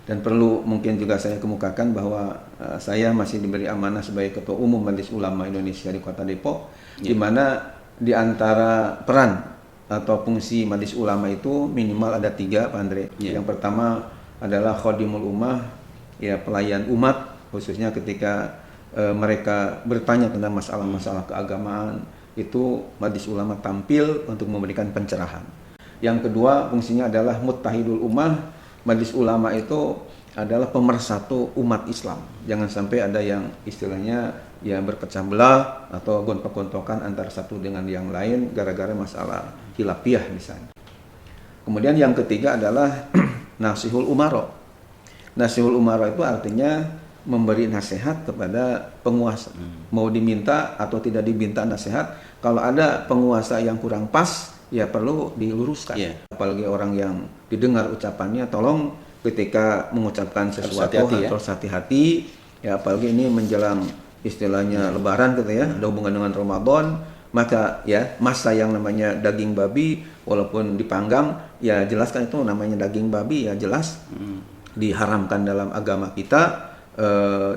Dan perlu mungkin juga saya kemukakan bahwa saya masih diberi amanah sebagai Ketua Umum Majelis Ulama Indonesia di Kota Depok, di mana di antara peran atau fungsi Majelis Ulama itu minimal ada 3, Pak Andre. Yang pertama adalah Khodimul Ummah, ya pelayan umat, khususnya ketika mereka bertanya tentang masalah-masalah keagamaan, itu Majelis Ulama tampil untuk memberikan pencerahan. Yang kedua fungsinya adalah Muttahidul Ummah. Majelis Ulama itu adalah pemersatu umat Islam. Jangan sampai ada yang istilahnya ya berpecah belah atau gontok-gontokan antara satu dengan yang lain gara-gara masalah khilafiyah misalnya. Kemudian yang ketiga adalah Nasihul Umaro. Nasihul Umaro itu artinya memberi nasihat kepada penguasa. Mau diminta atau tidak diminta nasihat, kalau ada penguasa yang kurang pas, ya perlu diluruskan. Apalagi orang yang didengar ucapannya, tolong ketika mengucapkan sesuatu harus hati-hati. Ya apalagi ini menjelang istilahnya Lebaran gitu ya, ada hubungan dengan Ramadan, maka ya masa yang namanya daging babi walaupun dipanggang, ya jelaskan itu namanya daging babi, ya jelas diharamkan dalam agama kita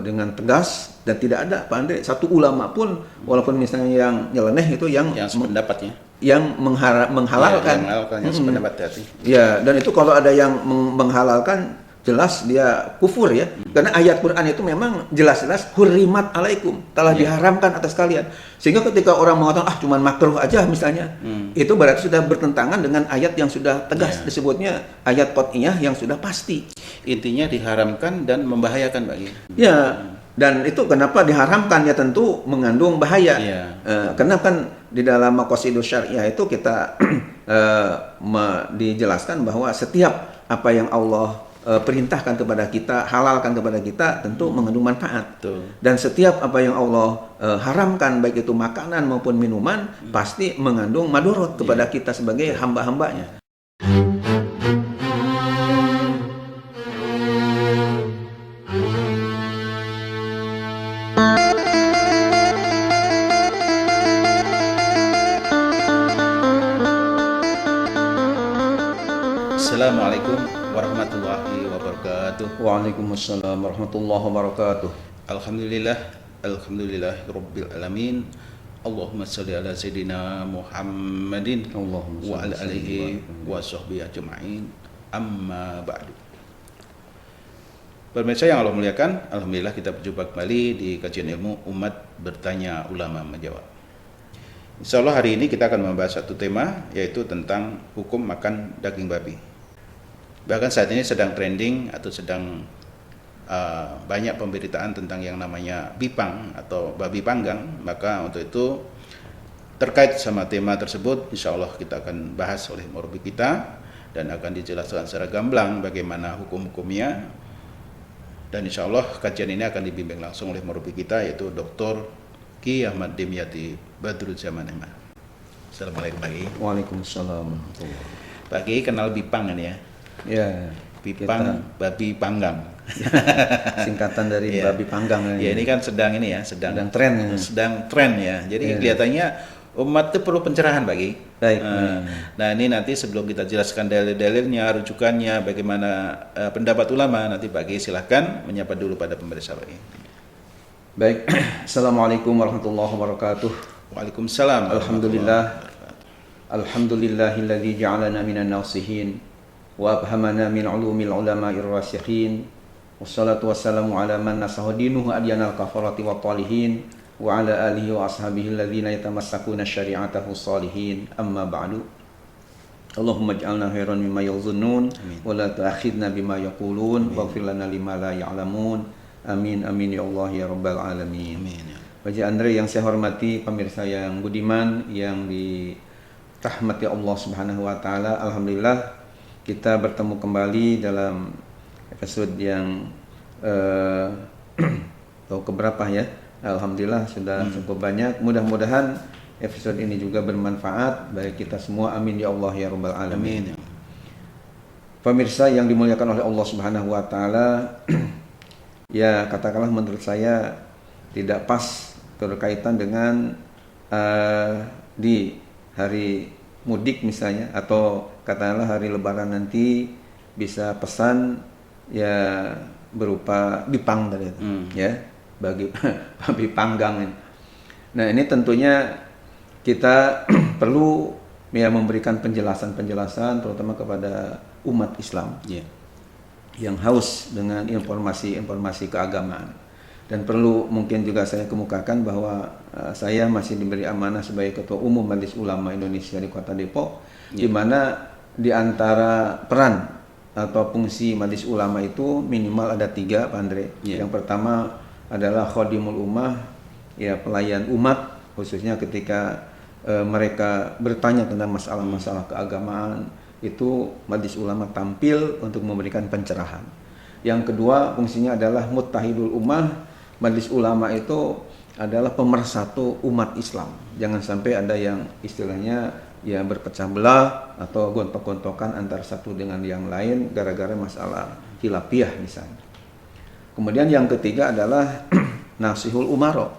dengan tegas, dan tidak ada Pak Andre satu ulama pun walaupun misalnya yang nyeleneh itu yang sependapatnya, yang menghalalkan, yang sependapat hati. Ya, dan itu kalau ada yang menghalalkan jelas dia kufur ya. Karena ayat Quran itu memang jelas-jelas hurrimat alaikum, telah diharamkan atas kalian. Sehingga ketika orang mengatakan cuman makruh aja misalnya, itu berarti sudah bertentangan dengan ayat yang sudah tegas, disebutnya ayat qat'iyah yang sudah pasti. Intinya diharamkan dan membahayakan bagi. Ya, dan itu kenapa diharamkan, ya tentu mengandung bahaya. Karena kan di dalam maqasidus syariah itu kita dijelaskan bahwa setiap apa yang Allah perintahkan kepada kita, halalkan kepada kita, tentu mengandung manfaat. Dan setiap apa yang Allah haramkan, baik itu makanan maupun minuman, pasti mengandung madorot kepada kita sebagai hamba-hambanya. Assalamualaikum warahmatullahi wabarakatuh. Waalaikumsalam warahmatullahi wabarakatuh. Alhamdulillah rabbil alamin. Allahumma shalli ala sayyidina Muhammadin wa ala alihi wa sahbihi ajma'in. Amma ba'du. Pemirsa yang Allah muliakan, alhamdulillah kita berjumpa kembali di kajian ilmu Umat Bertanya Ulama Menjawab. Insyaallah hari ini kita akan membahas satu tema, yaitu tentang hukum makan daging babi. Bahkan saat ini sedang trending atau sedang banyak pemberitaan tentang yang namanya bipang atau babi panggang. Maka untuk itu terkait sama tema tersebut, insya Allah kita akan bahas oleh murabbi kita dan akan dijelaskan secara gamblang bagaimana hukum-hukumnya. Dan insya Allah kajian ini akan dibimbing langsung oleh murabbi kita, yaitu Dr. Ki Ahmad Dimyati Badruzzaman. Assalamualaikum Pak Ki. Waalaikumsalam. Pak Ki kenal bipang kan ya? Ya, bipang babi panggang. Singkatan dari babi panggang. Ya ini kan sedang tren. Sedang tren ya. Jadi kelihatannya umat itu perlu pencerahan bagi. Baik. Nah ini nanti sebelum kita jelaskan dalil-dalilnya, rujukannya, bagaimana pendapat ulama, nanti bagi silahkan menyapa dulu pada pemirsa bagi. Baik. Assalamualaikum warahmatullahi wabarakatuh. Waalaikumsalam. Alhamdulillahilladzi ja'alana minan nasihin wa abhamana min ulumil ulama'ir rasikhin. Wassalatu wassalamu ala man nasahu dinuhu adyanal kafarati wa talihin wa ala alihi wa ashabihi alladhina yatamassakuna syari'atahu salihin. Amma ba'du. Allahumma ij'alna khairan mimma yadhunnun wa la tu'akhidna bima yaqulun waghfir lana lima la ya'lamun. Amin amin ya Allah ya rabbal alamin. Bapak Andre yang saya hormati, pemirsa yang budiman yang dirahmati Allah Subhanahu wa taala, alhamdulillah kita bertemu kembali dalam episode yang keberapa ya? Alhamdulillah sudah cukup banyak. Mudah-mudahan episode ini juga bermanfaat bagi kita semua. Amin ya Allah ya rabbal alamin. Pemirsa yang dimuliakan oleh Allah Subhanahu wa taala, ya katakanlah menurut saya tidak pas berkaitan dengan di hari mudik misalnya, atau katakanlah hari lebaran nanti bisa pesan ya berupa bipang tadi itu, ya, bagi babi panggang ini. Nah, ini tentunya kita perlu ya memberikan penjelasan-penjelasan terutama kepada umat Islam yang haus dengan informasi-informasi keagamaan. Dan perlu mungkin juga saya kemukakan bahwa saya masih diberi amanah sebagai Ketua Umum Majelis Ulama Indonesia di Kota Depok, di mana di antara peran atau fungsi Majelis Ulama itu minimal ada 3, Pak Andre. Yang pertama adalah Khodimul Ummah, ya, pelayan umat, khususnya ketika mereka bertanya tentang masalah-masalah keagamaan, itu Majelis Ulama tampil untuk memberikan pencerahan. Yang kedua fungsinya adalah Muttahidul Ummah. Majelis Ulama itu adalah pemersatu umat Islam. Jangan sampai ada yang istilahnya ya berpecah belah atau gontok-gontokan antara satu dengan yang lain gara-gara masalah khilafiyah misalnya. Kemudian yang ketiga adalah Nasihul Umaro.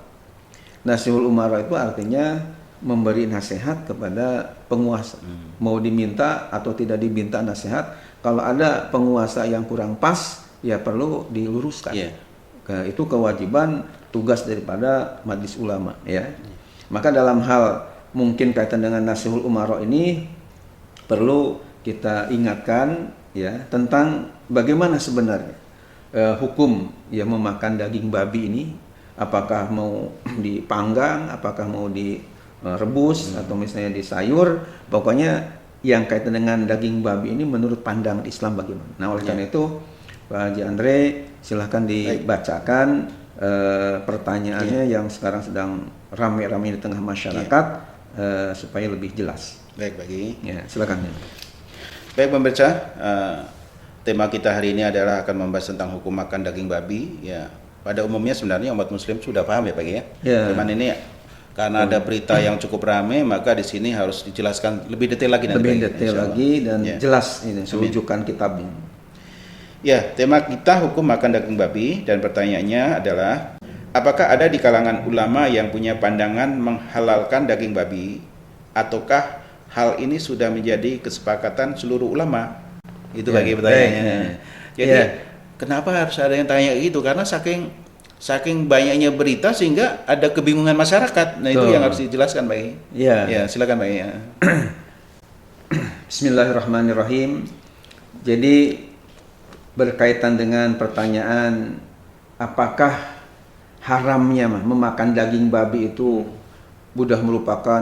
Nasihul Umaro itu artinya memberi nasihat kepada penguasa. Mau diminta atau tidak diminta nasihat, kalau ada penguasa yang kurang pas, ya perlu diluruskan. Itu kewajiban tugas daripada Majelis Ulama, ya. Maka dalam hal mungkin kaitan dengan Nasihul Umaro ini perlu kita ingatkan, ya, tentang bagaimana sebenarnya hukum ya memakan daging babi ini, apakah mau dipanggang, apakah mau direbus atau misalnya disayur, pokoknya yang kaitan dengan daging babi ini menurut pandangan Islam bagaimana. Nah, oleh karena itu Pak Haji Andre, silahkan dibacakan pertanyaannya yang sekarang sedang ramai-ramai di tengah masyarakat supaya lebih jelas. Baik, bagi. Ya, silakan. Baik pemirsa, tema kita hari ini adalah akan membahas tentang hukum makan daging babi. Ya, pada umumnya sebenarnya umat Muslim sudah paham ya Pak ya. Cuman ini karena ada berita yang cukup ramai, maka di sini harus dijelaskan lebih detail lagi. Lebih detail lagi dan jelas ini rujukan kitabnya. Ya, tema kita hukum makan daging babi dan pertanyaannya adalah apakah ada di kalangan ulama yang punya pandangan menghalalkan daging babi ataukah hal ini sudah menjadi kesepakatan seluruh ulama? Itu bagi pertanyaannya. Jadi kenapa harus ada yang tanya gitu? Karena saking banyaknya berita sehingga ada kebingungan masyarakat. Nah, itu yang harus dijelaskan, Pak. Ya, silakan, Pak. Bismillahirrahmanirrahim. Jadi berkaitan dengan pertanyaan apakah haramnya memakan daging babi itu sudah merupakan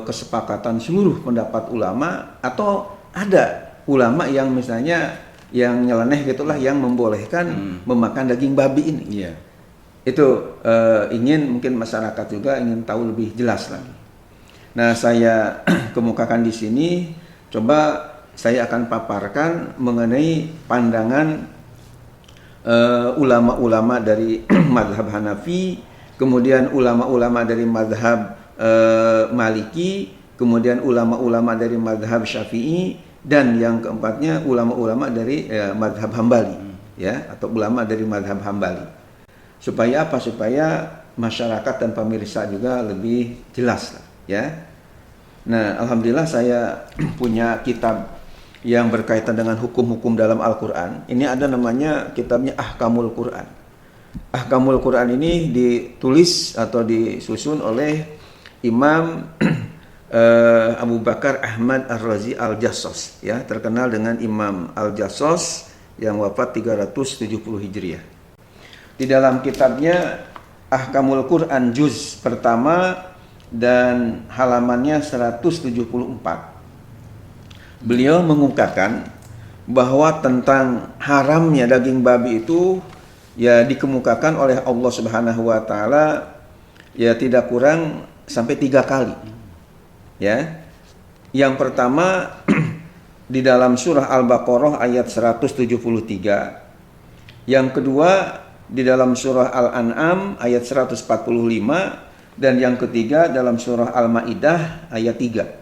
kesepakatan seluruh pendapat ulama atau ada ulama yang misalnya yang nyeleneh gitulah yang membolehkan memakan daging babi ini. Itu ingin mungkin masyarakat juga ingin tahu lebih jelas lagi. Nah, saya kemukakan di sini, coba saya akan paparkan mengenai pandangan ulama-ulama dari mazhab Hanafi, kemudian ulama-ulama dari mazhab Maliki, kemudian ulama-ulama dari mazhab Syafi'i, dan yang keempatnya ulama-ulama dari mazhab Hambali, ya, atau ulama dari mazhab Hambali. Supaya apa? Supaya masyarakat dan pemirsa juga lebih jelas, ya. Nah, alhamdulillah saya punya kitab yang berkaitan dengan hukum-hukum dalam Al-Quran. Ini ada namanya kitabnya Ahkamul Quran. Ahkamul Quran ini ditulis atau disusun oleh Imam Abu Bakar Ahmad Ar-Razi Al-Jassos, ya, terkenal dengan Imam Al-Jassos yang wafat 370 Hijriah. Di dalam kitabnya Ahkamul Quran juz pertama dan halamannya 174. Beliau mengungkapkan bahwa tentang haramnya daging babi itu ya dikemukakan oleh Allah Subhanahu wa taala ya tidak kurang sampai 3 kali. Ya. Yang pertama di dalam surah Al-Baqarah ayat 173. Yang kedua di dalam surah Al-An'am ayat 145 dan yang ketiga dalam surah Al-Maidah ayat 3.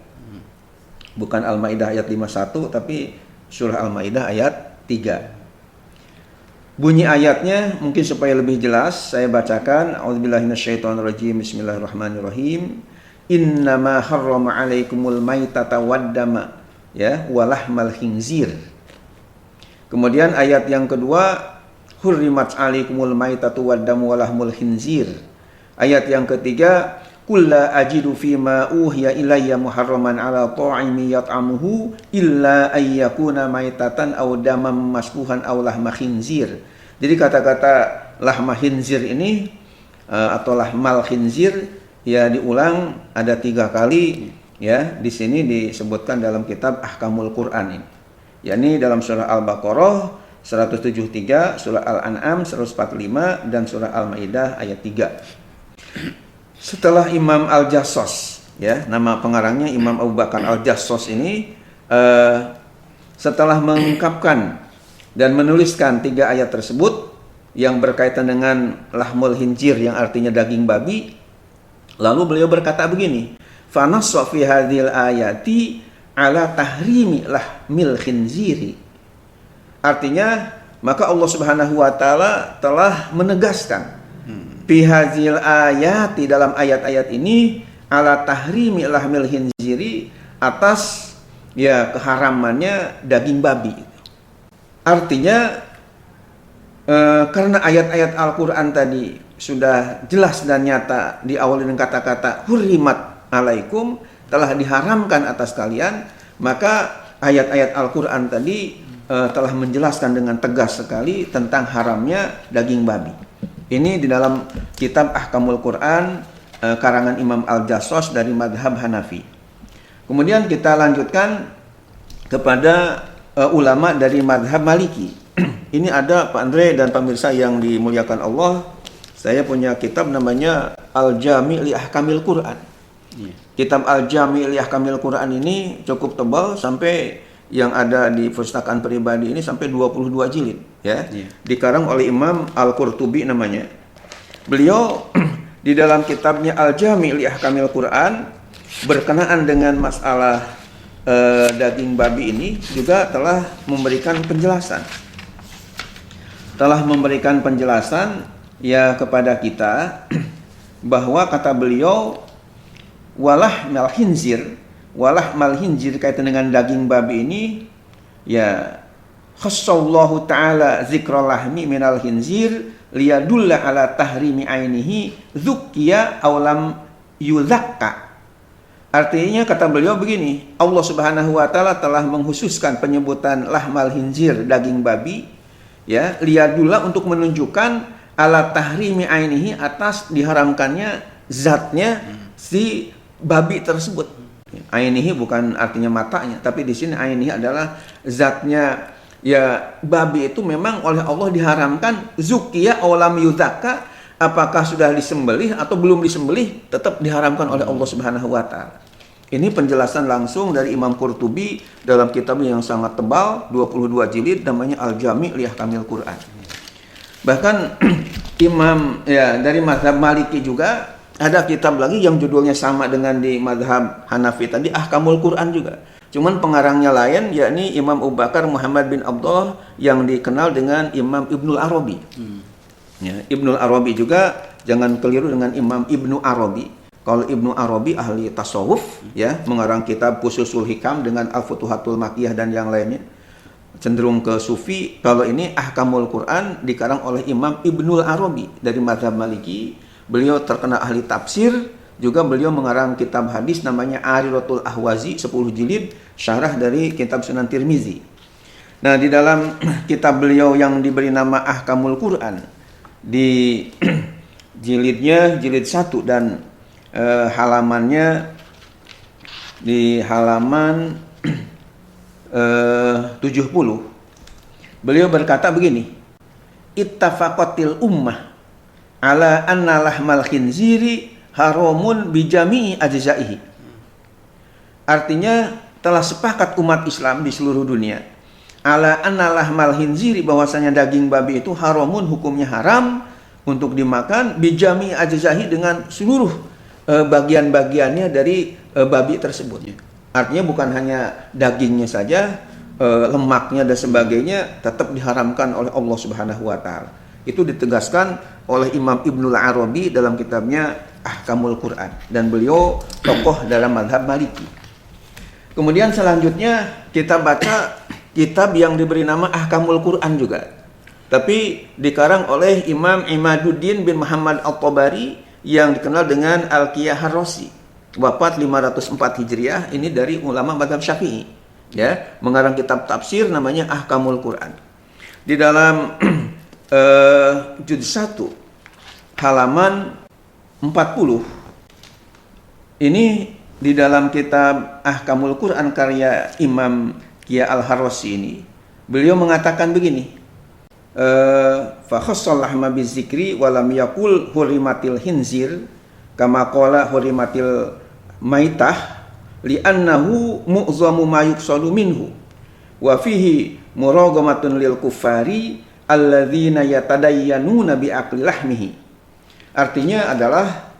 Bukan Al-Maidah ayat 51 tapi surah Al-Maidah ayat 3. Bunyi ayatnya mungkin supaya lebih jelas saya bacakan. A'udzubillahi minasyaitonirrajim. Bismillahirrahmanirrahim. Innama harrama 'alaikumul maitata waddama, ya, walahmal khinzir. Kemudian ayat yang kedua, hurrimat alaikumul maitatu waddamu walahmul khinzir. Ayat yang ketiga, qul la ajidu fima uhiya ilayya muharraman ala ta'imi yat'amuhu illa ayyakuna maitatan aw damam masfuhan aw lahma khinzir. Jadi kata-kata lahma khinzir ini atau lahmal khinzir ya diulang ada 3 kali ya. Di sini disebutkan dalam kitab Ahkamul Quran ini. Yakni dalam surah Al-Baqarah 173, surah Al-An'am 145 dan surah Al-Maidah ayat 3. Setelah Imam Al-Jassos, ya, nama pengarangnya Imam Abu Bakar Al-Jassos ini setelah mengungkapkan dan menuliskan 3 ayat tersebut yang berkaitan dengan lahmul khinzir yang artinya daging babi, lalu beliau berkata begini, fa nassa fi hadhil ayati ala tahrimi lahmil khinziri. Artinya maka Allah Subhanahu wa taala telah menegaskan fi hadzil ayati dalam ayat-ayat ini ala tahrimi lahmil khinziri atas ya keharamannya daging babi. Artinya karena ayat-ayat Al-Qur'an tadi sudah jelas dan nyata diawali dengan kata-kata hurrimat alaikum, telah diharamkan atas kalian, maka ayat-ayat Al-Qur'an tadi telah menjelaskan dengan tegas sekali tentang haramnya daging babi. Ini di dalam kitab Ahkamul Quran karangan Imam Al-Jassos dari madhab Hanafi. Kemudian kita lanjutkan kepada ulama dari madhab Maliki. Ini ada Pak Andre dan pemirsa yang dimuliakan Allah. Saya punya kitab namanya Al-Jami' li Ahkamil Quran. Kitab Al-Jami' li Ahkamil Quran ini cukup tebal, sampai yang ada di perpustakaan pribadi ini sampai 22 jilid ya. Dikarang oleh Imam Al-Qurtubi namanya. Beliau di dalam kitabnya Al-Jami' li Ahkamil Quran berkenaan dengan masalah daging babi ini juga telah memberikan penjelasan. Ya kepada kita bahwa kata beliau walah mal khinzir kaitan dengan daging babi ini ya khassallahu ta'ala zikral lahmi minal khinzir liyadulla ala tahrimi ainihi dzukkiya aw lam yuzakka. Artinya kata beliau begini, Allah Subhanahu wa taala telah menghususkan penyebutan lahmal khinzir daging babi ya liyadulla untuk menunjukkan ala tahrimi ainihi atas diharamkannya zatnya si babi tersebut. Ainihi bukan artinya matanya, tapi di sini ainihi adalah zatnya ya babi itu memang oleh Allah diharamkan zukiya awalam yuzaka, apakah sudah disembelih atau belum disembelih tetap diharamkan oleh Allah Subhanahu wa taala. Ini penjelasan langsung dari Imam Qurtubi dalam kitabnya yang sangat tebal 22 jilid namanya Al-Jami' li Ahkamil Quran. Bahkan Imam ya dari mazhab Maliki juga ada kitab lagi yang judulnya sama dengan di mazhab Hanafi tadi, Ahkamul Quran juga. Cuman pengarangnya lain, yakni Imam Abu Bakar Muhammad bin Abdullah yang dikenal dengan Imam Ibnul Arabi. Ya, Ibnul Arabi juga jangan keliru dengan Imam Ibnu Arabi. Kalau Ibnu Arabi ahli tasawuf, ya, mengarang kitab Fususul Hikam dengan Al-Futuhatul Makkiyah dan yang lainnya, cenderung ke sufi. Kalau ini Ahkamul Quran dikarang oleh Imam Ibnul Arabi dari mazhab Maliki. Beliau terkenal ahli tafsir, juga beliau mengarang kitab hadis namanya Aridatul Ahwazi 10 jilid, syarah dari kitab Sunan Tirmizi. Nah, di dalam kitab beliau yang diberi nama Ahkamul Quran, di jilidnya jilid 1 dan halamannya di halaman 70, beliau berkata begini, ittafaqatil ummah ala anna lahmal khinziri haramun bijami'i ajzaihi. Artinya telah sepakat umat Islam di seluruh dunia ala anna lahmal khinziri, bahwasanya daging babi itu haramun, hukumnya haram untuk dimakan, bijami'i ajzaihi, dengan seluruh bagian-bagiannya dari babi tersebut. Artinya bukan hanya dagingnya saja, lemaknya dan sebagainya tetap diharamkan oleh Allah Subhanahu wa taala. Itu ditegaskan oleh Imam Ibnul Arabi dalam kitabnya Ahkamul Quran, dan beliau tokoh dalam mazhab Maliki. Kemudian selanjutnya kita baca kitab yang diberi nama Ahkamul Quran juga. Tapi dikarang oleh Imam Imaduddin bin Muhammad At-Tabari yang dikenal dengan Al-Qiyah Ar-Razi. Wafat 504 Hijriah, ini dari ulama mazhab Syafi'i. Ya, mengarang kitab tafsir namanya Ahkamul Quran. Di dalam juz 1 halaman 40 ini di dalam kitab Ahkamul Quran karya Imam Qiyah Al-Harrasi ini, beliau mengatakan begini, fa khassal lahma bizikri wa lam yaqul hurimatil hinzir kama qala hurimatil maitah li'annahu mu'zamu ma yuqsadu minhu wa fihi muraghamatun lil kuffari alladzina yatadayyanuna bi aqli lahmihi. Artinya adalah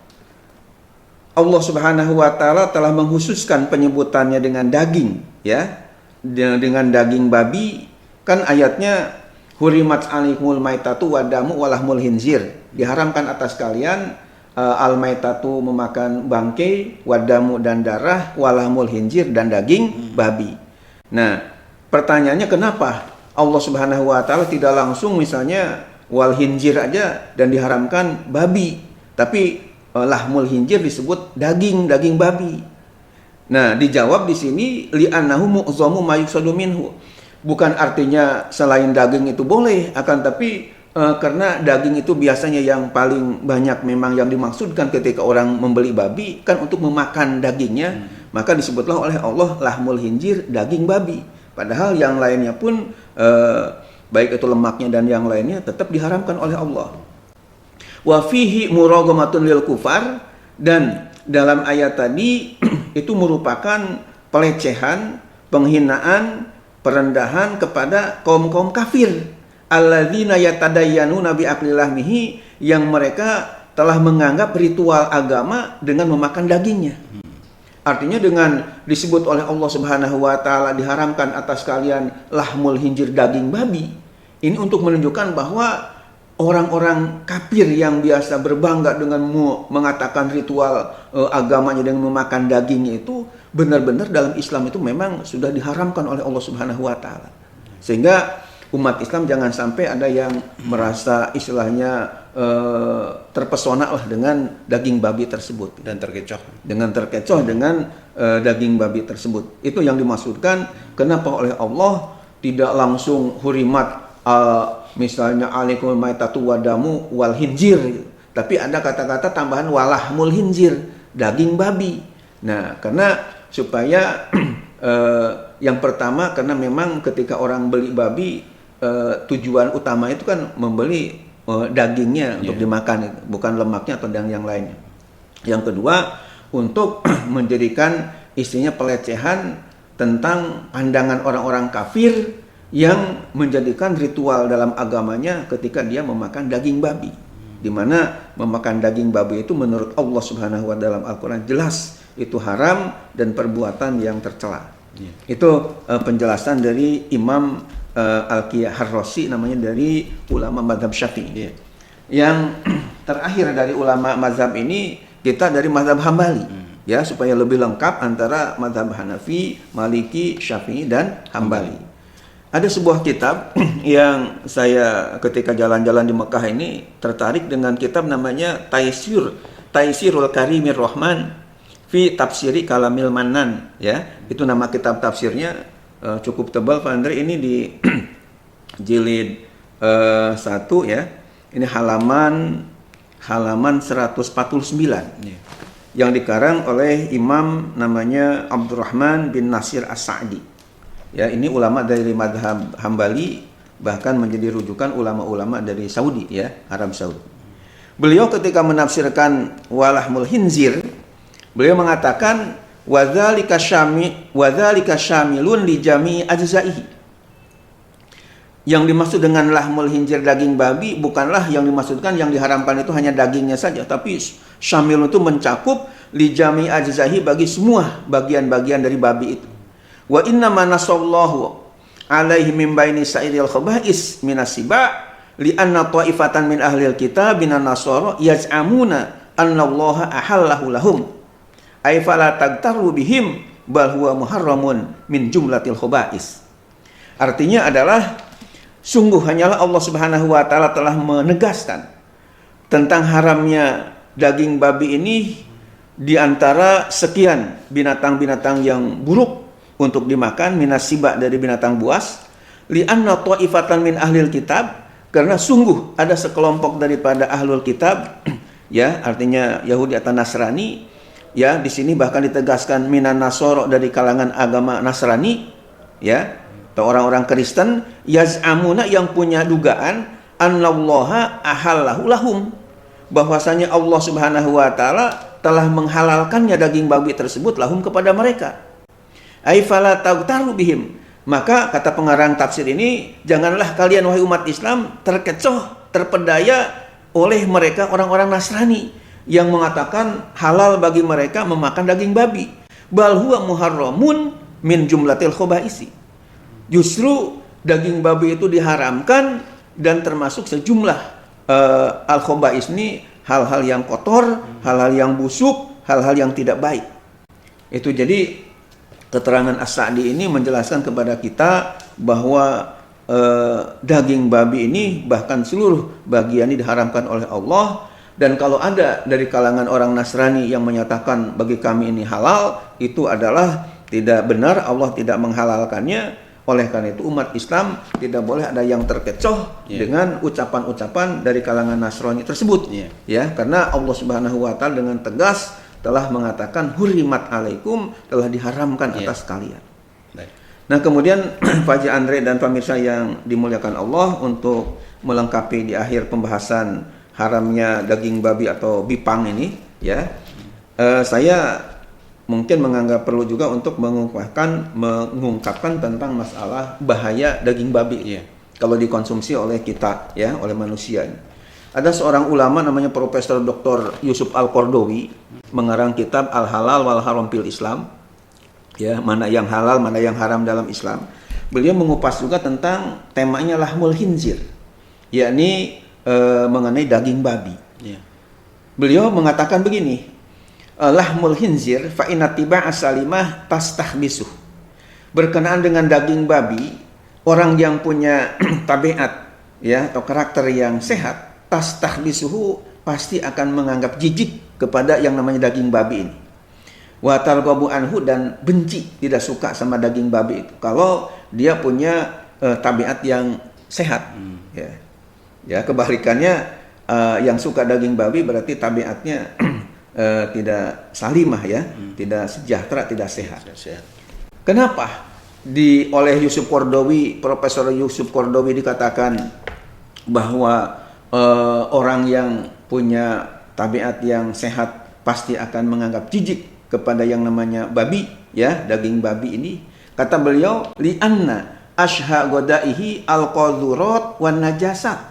Allah Subhanahu wa taala telah mengkhususkan penyebutannya dengan daging, ya. Dengan daging babi, kan ayatnya hurimat alaikumul maitatu wadamu walahmul hinzir. Diharamkan atas kalian al maitatu memakan bangkai, wadamu dan darah, walahmul hinzir dan daging babi. Nah, pertanyaannya kenapa Allah Subhanahu wa taala tidak langsung misalnya wal hinzir aja dan diharamkan babi, tapi lahmul hinzir disebut daging babi. Nah, dijawab di sini li'annahu mu'zamu ma yuqsadu minhu. Bukan artinya selain daging itu boleh, akan tapi karena daging itu biasanya yang paling banyak memang yang dimaksudkan ketika orang membeli babi kan untuk memakan dagingnya, maka disebutlah oleh Allah lahmul hinzir, daging babi. Padahal yang lainnya pun baik itu lemaknya dan yang lainnya tetap diharamkan oleh Allah. Wa fihi muraghamatun lil kufar, dan dalam ayat tadi itu merupakan pelecehan, penghinaan, perendahan kepada kaum-kaum kafir. Alladzina yatadayyanuna bi aqli lahmihi, yang mereka telah menganggap ritual agama dengan memakan dagingnya. Artinya dengan disebut oleh Allah Subhanahu wa taala diharamkan atas kalian lahmul hinzir, daging babi. Ini untuk menunjukkan bahwa orang-orang kafir yang biasa berbangga dengan mengatakan ritual agamanya dengan memakan dagingnya itu benar-benar dalam Islam itu memang sudah diharamkan oleh Allah Subhanahu wa taala. Sehingga umat Islam jangan sampai ada yang merasa istilahnya terpesona lah dengan daging babi tersebut dan terkecoh dengan daging babi tersebut. Itu yang dimaksudkan kenapa oleh Allah tidak langsung hurimat misalnya alaikumul maitatu wadamu wal hinzir, tapi ada kata-kata tambahan walahmul hinzir, daging babi. Nah, karena supaya yang pertama karena memang ketika orang beli babi tujuan utama itu kan membeli dagingnya untuk dimakan, bukan lemaknya atau yang lainnya. Yang kedua, untuk menjadikan istrinya pelecehan tentang pandangan orang-orang kafir yang menjadikan ritual dalam agamanya ketika dia memakan daging babi. Di mana memakan daging babi itu menurut Allah Subhanahu wa taala dalam Al-Qur'an jelas itu haram dan perbuatan yang tercela. Itu penjelasan dari Imam Al-Qiyah Ar-Razi, namanya dari ulama mazhab Syafi'i. Yang terakhir dari ulama mazhab ini kita dari mazhab Hambali, ya, supaya lebih lengkap antara mazhab Hanafi, Maliki, Syafi'i dan Hambali. Ada sebuah kitab yang saya ketika jalan-jalan di Mekah ini tertarik dengan kitab namanya Taisirul Karimir Rahman fi Tafsiri Kalamil Mannan, ya. Itu nama kitab tafsirnya, cukup tebal Pak Andre, ini di jilid 1, ya. Ini halaman 149. Yang dikarang oleh imam namanya Abdurrahman bin Nasir As-Sa'di. Ya, ini ulama dari madhab Hambali, bahkan menjadi rujukan ulama-ulama dari Saudi, ya, Arab Saudi. Beliau ketika menafsirkan walahmul hinzir, beliau mengatakan wadzalika syamilun li jami'i ajzaihi. Yang dimaksud dengan lahmul hinzir, daging babi, bukanlah yang dimaksudkan yang diharamkan itu hanya dagingnya saja, tapi syamil itu mencakup li jami'i ajzaihi, bagi semua bagian-bagian dari babi itu. Wa inna ma nasallahu alaihi min baini sa'iril khaba'is minas siba li anna ta'ifatan min ahlil kitab minan nasara yaz'amuna anna allaha ahallahu lahum ay fala tagtaru bihim bal huwa muharramun min jumlatil khaba'is. Artinya adalah sungguh hanyalah Allah Subhanahu wa taala telah menegaskan tentang haramnya daging babi ini di antara sekian binatang-binatang yang buruk untuk dimakan, minas siba dari binatang buas, li'anna ta'ifatan min ahlil kitab, karena sungguh ada sekelompok daripada ahlul kitab ya, artinya Yahudi atau Nasrani ya, di sini bahkan ditegaskan minan nasoro dari kalangan agama Nasrani ya, atau orang-orang Kristen, yaz'amuna yang punya dugaan annallaha ahallahu lahum, bahwasanya Allah Subhanahu wa taala telah menghalalkannya daging babi tersebut lahum kepada mereka. Ai fala taghtaru bihim. Maka kata pengarang tafsir ini, janganlah kalian wahai umat Islam terkecoh, terpedaya oleh mereka orang-orang Nasrani yang mengatakan halal bagi mereka memakan daging babi. Bal huwa muharramun min jumlatil khabaisi. Justru daging babi itu diharamkan dan termasuk sejumlah al-khabais ini, hal-hal yang kotor, hal-hal yang busuk, hal-hal yang tidak baik. Itu jadi keterangan As-Sa'di ini menjelaskan kepada kita bahwa daging babi ini bahkan seluruh bagiannya diharamkan oleh Allah. Dan kalau ada dari kalangan orang Nasrani yang menyatakan bagi kami ini halal, itu adalah tidak benar, Allah tidak menghalalkannya. Oleh karena itu umat Islam tidak boleh ada yang terkecoh dengan ucapan-ucapan dari kalangan Nasrani tersebut. Ya, karena Allah Subhanahu wa taala dengan tegas telah mengatakan hurrimat alaikum, telah diharamkan atas kalian. Nah, kemudian Pak Haji Andre dan pemirsa yang dimuliakan Allah, untuk melengkapi di akhir pembahasan haramnya daging babi atau bipang ini ya, saya mungkin menganggap perlu juga untuk mengungkapkan tentang masalah bahaya daging babi kalau dikonsumsi oleh kita ya, oleh manusia. Ada seorang ulama namanya Profesor Dr. Yusuf Al-Qardawi mengarang kitab Al-Halal wal Haram fil Islam. Ya, mana yang halal, mana yang haram dalam Islam. Beliau mengupas juga tentang temanya lahmul khinzir, yakni mengenai daging babi. Beliau mengatakan begini, lahmul khinzir fa inna tiba'a salimah tastahbisuh. Berkenaan dengan daging babi, orang yang punya tabiat ya atau karakter yang sehat, tastahbisuhu pasti akan menganggap jijik kepada yang namanya daging babi ini. Wa targhabu anhu, dan benci, tidak suka sama daging babi itu kalau dia punya tabiat yang sehat. Ya, kebalikannya yang suka daging babi berarti tabiatnya tidak salimah ya, tidak sejahtera, tidak sehat. Kenapa oleh Yusuf Qardawi, Profesor Yusuf Qardawi dikatakan bahwa orang yang punya tabiat yang sehat pasti akan menganggap jijik kepada yang namanya babi ya, daging babi ini? Kata beliau, li'anna ashha godaihi al-qadhurat wan najasat.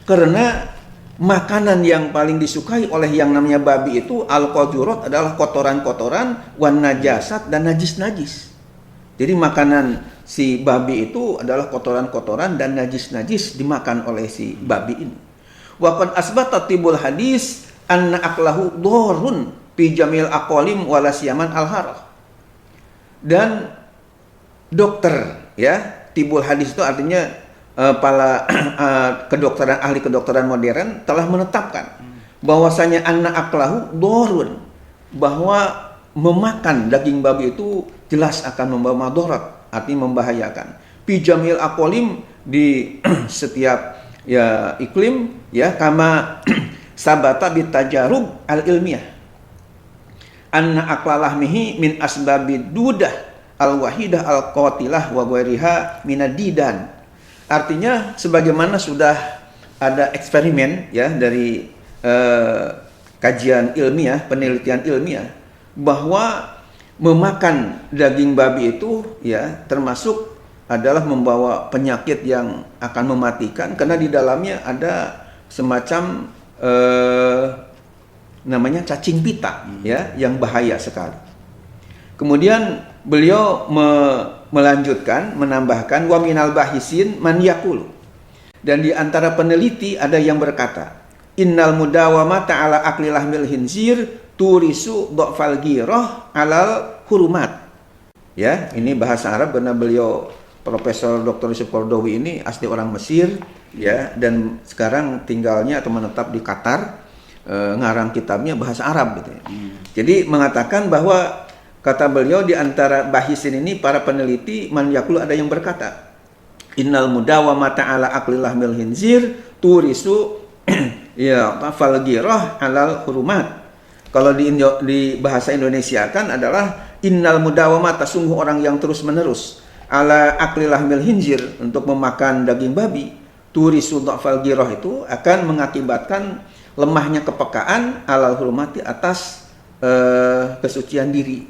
Karena makanan yang paling disukai oleh yang namanya babi itu al-qadhurat adalah kotoran-kotoran, wan najasat, dan najis-najis. Jadi makanan si babi itu adalah kotoran-kotoran dan najis-najis dimakan oleh si babi ini. Wa qad asbata tibul hadis anna aklahu dhurrun fi jamil aqwalim wala siyaman al-harah. Dan dokter ya, tibul hadis itu artinya para kedokteran, ahli kedokteran modern telah menetapkan bahwasanya anna aklahu dhurrun, bahwa memakan daging babi itu jelas akan membawa madarat, artinya membahayakan. Fi jamil aqwalim, di setiap ya iklim ya, kama sabata bitajarub al-ilmiyah anna aqlalahmihi min asbabid dudah al-wahidah al-qatilah wa ghairiha minadidan. Artinya sebagaimana sudah ada eksperimen ya dari kajian ilmiah, penelitian ilmiah, bahwa memakan daging babi itu ya termasuk adalah membawa penyakit yang akan mematikan, karena di dalamnya ada semacam namanya cacing pita ya, yang bahaya sekali. Kemudian beliau melanjutkan, menambahkan wa minal bahisin man yaqulu, dan di antara peneliti ada yang berkata, innal mudawamata ala akli lahmil khinzir turisu dhafal ghirah alal hurumat. Ya, ini bahasa Arab karena beliau Profesor Dr. Yusuf Qaradawi ini asli orang Mesir ya, dan sekarang tinggalnya atau menetap di Qatar, ngarang kitabnya bahasa Arab gitu ya. Jadi mengatakan bahwa kata beliau di antara bahisin ini para peneliti man yakulu ada yang berkata innal mudawamata ala aqlillah mil hinzir turisu ya falgirah alal hurumat. Kalau di bahasa Indonesia kan adalah innal mudawamata, sungguh orang yang terus menerus ala aqlillah mil hinzir, untuk memakan daging babi, turisu dhafal girah, itu akan mengakibatkan lemahnya kepekaan alal hurmati, atas kesucian diri.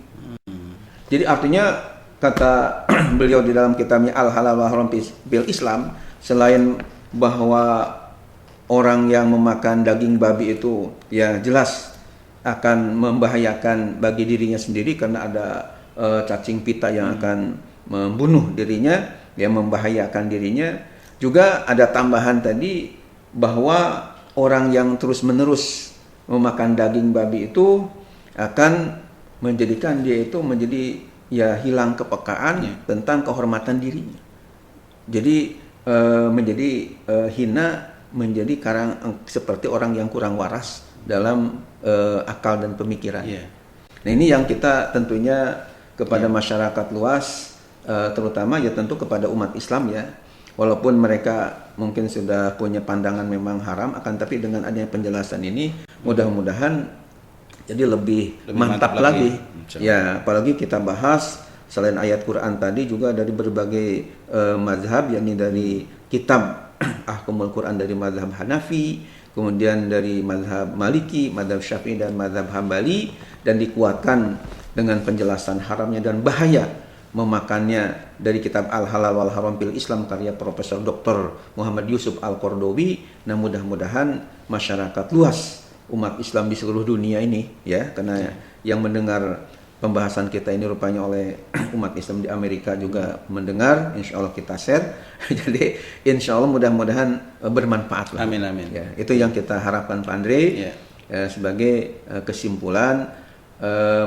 Jadi artinya kata beliau di dalam kitabnya Al Halal wal Haram bil Islam, selain bahwa orang yang memakan daging babi itu ya jelas akan membahayakan bagi dirinya sendiri karena ada cacing pita yang akan membunuh dirinya, yang membahayakan dirinya. Juga ada tambahan tadi bahwa orang yang terus-menerus memakan daging babi itu akan menjadikan dia itu menjadi ya hilang kepekaan tentang kehormatan dirinya. Jadi menjadi hina, menjadi seperti orang yang kurang waras dalam akal dan pemikiran. Nah ini yang kita tentunya kepada masyarakat luas, terutama ya tentu kepada umat Islam ya, walaupun mereka mungkin sudah punya pandangan memang haram, akan tapi dengan adanya penjelasan ini mudah-mudahan jadi lebih mantap lagi. Ya, apalagi kita bahas selain ayat Quran tadi juga dari berbagai mazhab, yakni dari kitab Ahkamul Quran dari mazhab Hanafi, kemudian dari mazhab Maliki, mazhab Syafi'i dan mazhab Hambali, dan dikuatkan dengan penjelasan haramnya dan bahaya memakannya dari kitab Al Halal wal Haram bil Islam karya Profesor Dr. Muhammad Yusuf Al-Qaradawi. Nah, mudah-mudahan masyarakat luas umat Islam di seluruh dunia ini ya, karena yang mendengar pembahasan kita ini rupanya oleh umat Islam di Amerika juga mendengar, insya Allah kita share. Jadi insya Allah mudah-mudahan bermanfaat lah. Amin amin. Ya, itu yang kita harapkan Pak Andre. Sebagai kesimpulan,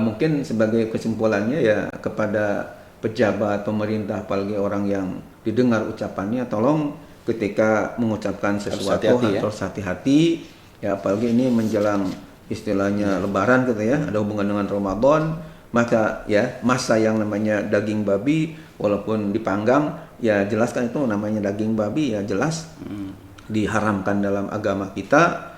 mungkin sebagai kesimpulannya ya kepada pejabat pemerintah, apalagi orang yang didengar ucapannya, tolong ketika mengucapkan sesuatu harus hati-hati ya, apalagi ini menjelang istilahnya Lebaran gitu ya, ada hubungan dengan Ramadan, maka ya masa yang namanya daging babi walaupun dipanggang ya jelas kan itu namanya daging babi, ya jelas diharamkan dalam agama kita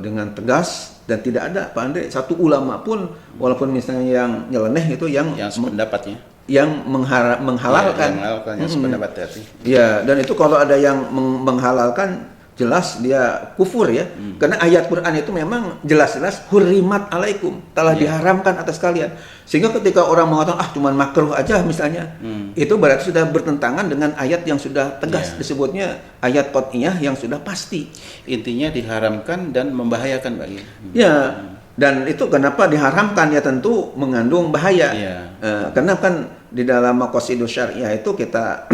dengan tegas, dan tidak ada Pak Andre satu ulama pun walaupun misalnya yang nyeleneh itu yang sependapatnya yang menghalalkan, yang sependapat tadi. Ya, dan itu kalau ada yang menghalalkan jelas dia kufur ya. Karena ayat Quran itu memang jelas-jelas hurrimat alaikum, telah diharamkan atas kalian. Sehingga ketika orang mengatakan cuman makruh aja misalnya, itu berarti sudah bertentangan dengan ayat yang sudah tegas, disebutnya ayat qat'iyah yang sudah pasti. Intinya diharamkan dan membahayakan bagi. Ya, dan itu kenapa diharamkan, ya tentu mengandung bahaya. Karena kan di dalam maqasidus syariah itu kita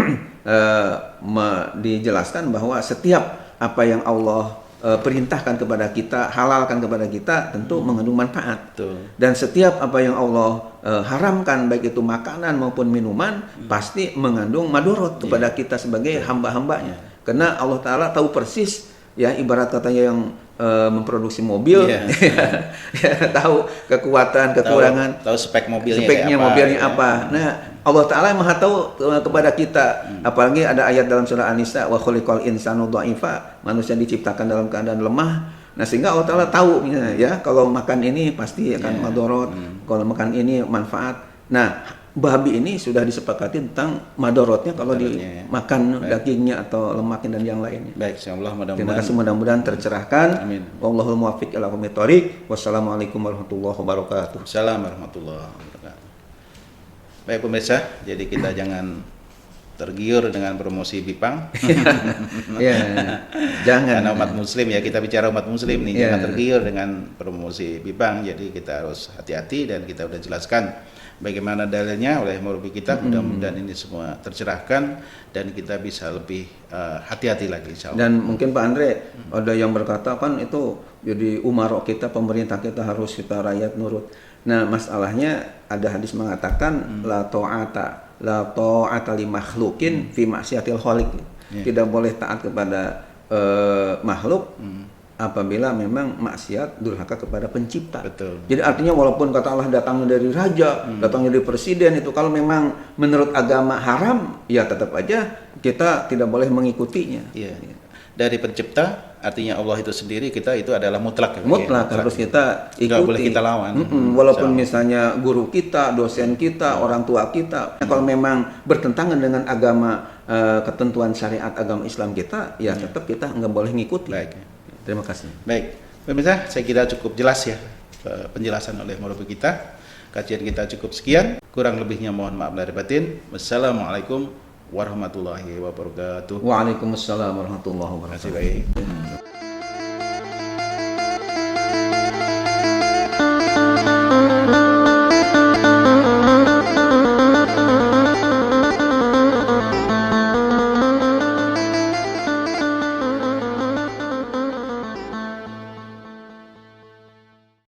dijelaskan bahwa setiap apa yang Allah perintahkan kepada kita, halalkan kepada kita, tentu mengandung manfaat. Dan setiap apa yang Allah haramkan, baik itu makanan maupun minuman, pasti mengandung madorot kepada kita sebagai hamba-hambanya. Karena Allah Ta'ala tahu persis ya, ibarat katanya yang memproduksi mobil, tahu kekuatan, kekurangan, tahu spek mobilnya, mobilnya apa. Nah, Allah Ta'ala Maha tahu kepada kita. Apalagi ada ayat dalam surah An-Nisa, wa khuliqal insanu dha'ifa, manusia diciptakan dalam keadaan lemah. Nah, sehingga Allah Ta'ala tahu ya, kalau makan ini pasti akan madorot, kalau makan ini manfaat. Nah, babi ini sudah disepakati tentang madorotnya kalau dimakan dagingnya atau lemaknya dan yang lainnya. Baik, insyaallah mudah-mudahan. Terima kasih, mudah-mudahan tercerahkan. Amin. Wallahul muwaffiq ila aqwamit thoriq. Wassalamualaikum warahmatullahi wabarakatuh. Assalamualaikum warahmatullahi wabarakatuh. Baik pemirsa, jadi kita jangan tergiur dengan promosi Bipang. Jangan. Karena umat muslim ya, kita bicara umat muslim nih, jangan tergiur dengan promosi Bipang. Jadi kita harus hati-hati, dan kita udah jelaskan bagaimana dalilnya oleh murabbi kita. Mudah-mudahan ini semua tercerahkan dan kita bisa lebih hati-hati lagi, insyaallah. Dan mungkin Pak Andre ada yang berkata kan itu jadi umarok kita, pemerintah kita harus kita rakyat nurut. Nah, masalahnya ada hadis mengatakan la ta'ata li makhluqin fi maksiatil khaliq. Tidak boleh taat kepada makhluk apabila memang maksiat durhaka kepada pencipta. Betul. Jadi artinya walaupun kata Allah datangnya dari raja, datangnya dari presiden, itu kalau memang menurut agama haram, ya tetap aja kita tidak boleh mengikutinya. Iya. Dari pencipta, artinya Allah itu sendiri, kita itu adalah mutlak. Mutlak harus kita ikuti. Nggak boleh kita lawan. Walaupun misalnya guru kita, dosen kita, orang tua kita, kalau memang bertentangan dengan agama, ketentuan syariat agama Islam kita, ya tetap kita nggak boleh ngikuti. Baik. Terima kasih. Baik, pemirsa, saya kira cukup jelas ya penjelasan oleh murabbi kita. Kajian kita cukup sekian. Kurang lebihnya mohon maaf lahir batin. Wassalamualaikum warahmatullahi wabarakatuh. Waalaikumsalam warahmatullahi wabarakatuh. Terima kasih baik.